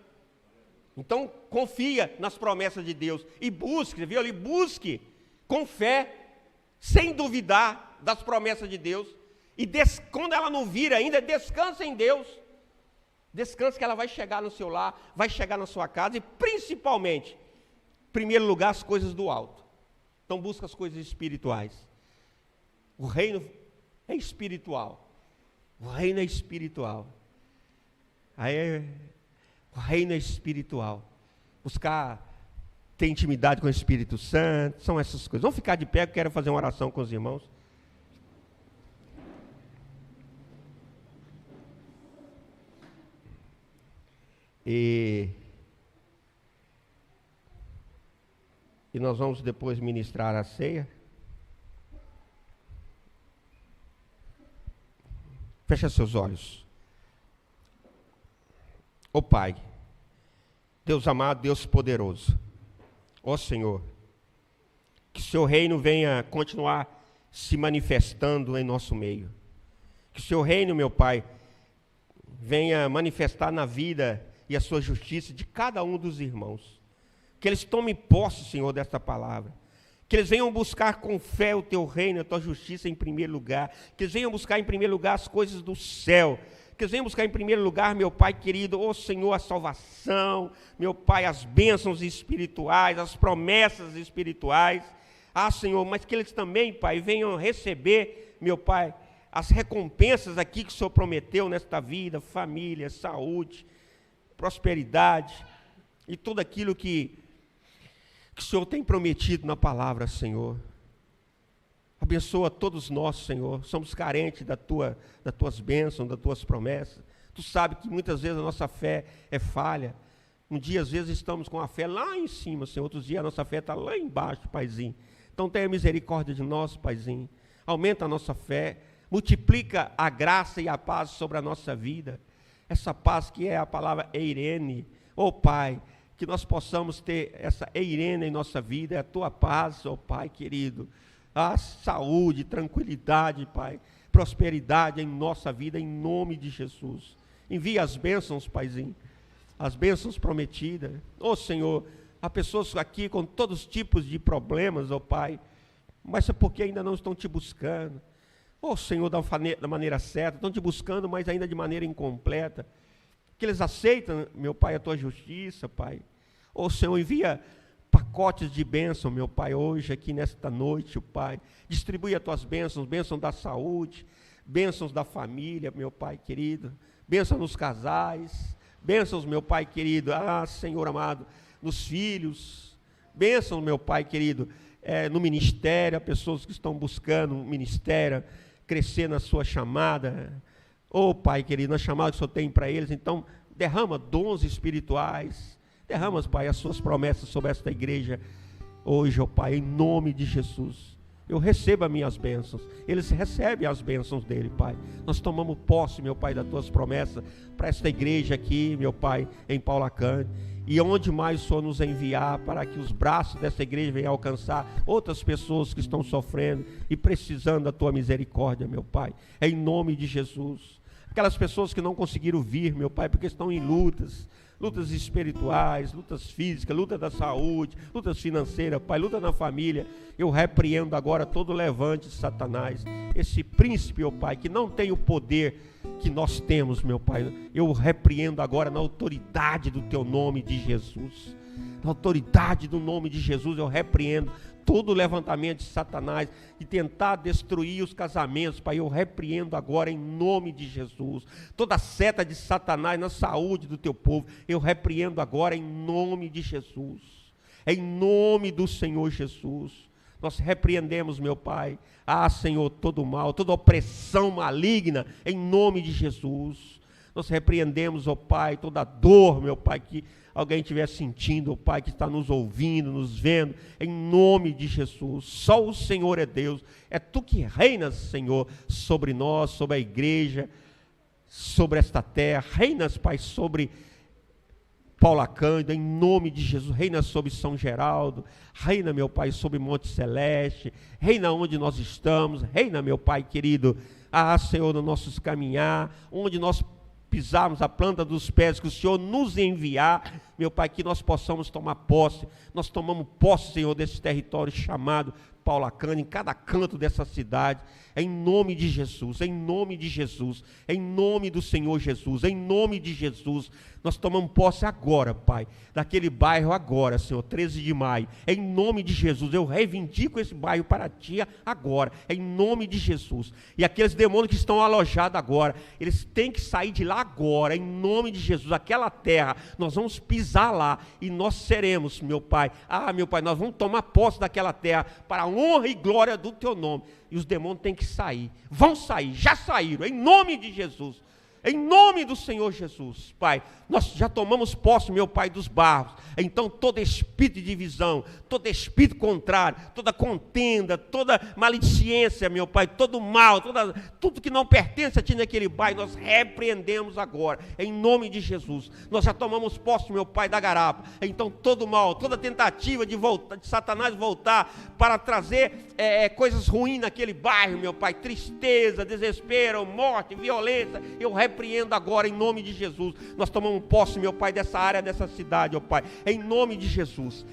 Então, confia nas promessas de Deus e busque, viu ali, busque com fé, sem duvidar das promessas de Deus. E quando ela não vir ainda, descansa em Deus. Descanse que ela vai chegar no seu lar, vai chegar na sua casa e principalmente, em primeiro lugar, as coisas do alto. Então busca as coisas espirituais. O reino é espiritual. O reino é espiritual. O reino é espiritual. Buscar ter intimidade com o Espírito Santo, são essas coisas. Vamos ficar de pé, eu quero fazer uma oração com os irmãos. E nós vamos depois ministrar a ceia. Fecha seus olhos. Ó Pai, Deus amado, Deus poderoso, ó Senhor, que o seu reino venha continuar se manifestando em nosso meio. Que o seu reino, meu Pai, venha manifestar na vida e a sua justiça de cada um dos irmãos. Que eles tomem posse, Senhor, desta palavra. Que eles venham buscar com fé o teu reino, a tua justiça em primeiro lugar. Que eles venham buscar em primeiro lugar as coisas do céu. Que eles venham buscar em primeiro lugar, meu Pai querido, ó Senhor, a salvação, meu Pai, as bênçãos espirituais, as promessas espirituais. Senhor, mas que eles também, Pai, venham receber, meu Pai, as recompensas aqui que o Senhor prometeu nesta vida, família, saúde, prosperidade e tudo aquilo que o Senhor tem prometido na palavra, Senhor. Abençoa todos nós, Senhor. Somos carentes das tuas bênçãos, das tuas promessas. Tu sabes que muitas vezes a nossa fé é falha. Um dia, às vezes, estamos com a fé lá em cima, Senhor. Outros dias, a nossa fé está lá embaixo, Paizinho. Então, tenha misericórdia de nós, Paizinho. Aumenta a nossa fé. Multiplica a graça e a paz sobre a nossa vida. Essa paz que é a palavra eirene. Pai, que nós possamos ter essa eirene em nossa vida. É a tua paz, Pai querido. Saúde, tranquilidade, Pai. Prosperidade em nossa vida, em nome de Jesus. Envia as bênçãos, Paizinho. As bênçãos prometidas. Senhor, há pessoas aqui com todos os tipos de problemas, Pai. Mas é porque ainda não estão te buscando. Senhor, da maneira certa, estão te buscando, mas ainda de maneira incompleta. Que eles aceitam, meu Pai, a tua justiça, Pai. Senhor, envia pacotes de bênção, meu Pai, hoje, aqui nesta noite, Pai. Distribui as tuas bênçãos, bênção da saúde, bênçãos da família, meu Pai querido. Bênção nos casais, bênçãos, meu Pai querido, Senhor amado, nos filhos. Bênçãos, meu Pai querido, no ministério, pessoas que estão buscando um ministério, crescer na sua chamada. Pai querido, na chamada que o Senhor tem para eles. Então, derrama dons espirituais. Derrama, Pai, as suas promessas sobre esta igreja hoje, Pai, em nome de Jesus. Eu recebo as minhas bênçãos. Eles recebem as bênçãos dele, Pai. Nós tomamos posse, meu Pai, das tuas promessas para esta igreja aqui, meu Pai, em Paulacane. E onde mais o Senhor nos enviar para que os braços dessa igreja venham alcançar outras pessoas que estão sofrendo e precisando da tua misericórdia, meu Pai. Em nome de Jesus. Aquelas pessoas que não conseguiram vir, meu Pai, porque estão em lutas espirituais, lutas físicas, luta da saúde, lutas financeiras, Pai, luta na família. Eu repreendo agora todo o levante de Satanás, esse príncipe, Pai, que não tem o poder que nós temos, meu Pai. Eu repreendo agora na autoridade do teu nome de Jesus. Na autoridade do nome de Jesus, eu repreendo todo o levantamento de Satanás, de tentar destruir os casamentos, Pai. Eu repreendo agora em nome de Jesus. Toda seta de Satanás na saúde do teu povo, eu repreendo agora em nome de Jesus. Em nome do Senhor Jesus. Nós repreendemos, meu Pai, Senhor, todo mal, toda opressão maligna, em nome de Jesus. Nós repreendemos, Pai, toda dor, meu Pai, que alguém estiver sentindo, Pai, que está nos ouvindo, nos vendo, em nome de Jesus. Só o Senhor é Deus. É Tu que reinas, Senhor, sobre nós, sobre a igreja, sobre esta terra. Reinas, Pai, sobre Paulacane, em nome de Jesus. Reina sobre São Geraldo. Reina, meu Pai, sobre Monte Celeste. Reina onde nós estamos. Reina, meu Pai querido, Senhor, no nossos caminhar, onde nós pisarmos a planta dos pés que o Senhor nos enviar, meu Pai, que nós possamos tomar posse. Nós tomamos posse, Senhor, desse território chamado Paulacane, em cada canto dessa cidade, em nome de Jesus, em nome de Jesus, em nome do Senhor Jesus, em nome de Jesus. Nós tomamos posse agora, Pai, daquele bairro agora, Senhor, 13 de maio, em nome de Jesus. Eu reivindico esse bairro para Ti agora, em nome de Jesus. E aqueles demônios que estão alojados agora, eles têm que sair de lá agora, em nome de Jesus. Aquela terra, nós vamos pisar lá e nós seremos, meu Pai, meu Pai, nós vamos tomar posse daquela terra para a honra e glória do Teu nome. E os demônios têm que sair, vão sair, já saíram, em nome de Jesus. Em nome do Senhor Jesus, Pai, nós já tomamos posse, meu Pai, dos barros. Então todo espírito de divisão, todo espírito contrário, toda contenda, toda maledicência, meu Pai, todo mal, tudo que não pertence a Ti naquele bairro, nós repreendemos agora, em nome de Jesus. Nós já tomamos posse, meu Pai, da garapa. Então todo mal, toda tentativa de Satanás voltar para trazer coisas ruins naquele bairro, meu Pai, tristeza, desespero, morte, violência, eu repreendo agora em nome de Jesus. Nós tomamos posse, meu Pai, dessa área, dessa cidade, ó Pai, em nome de Jesus,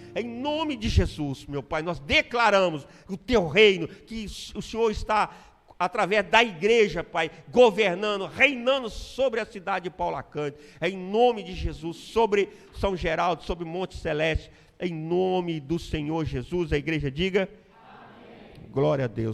meu Pai, nós declaramos o Teu reino, que o Senhor está através da igreja, Pai, governando, reinando sobre a cidade de Paulacante, em nome de Jesus, sobre São Geraldo, sobre Monte Celeste, em nome do Senhor Jesus. A igreja diga: amém. Glória a Deus.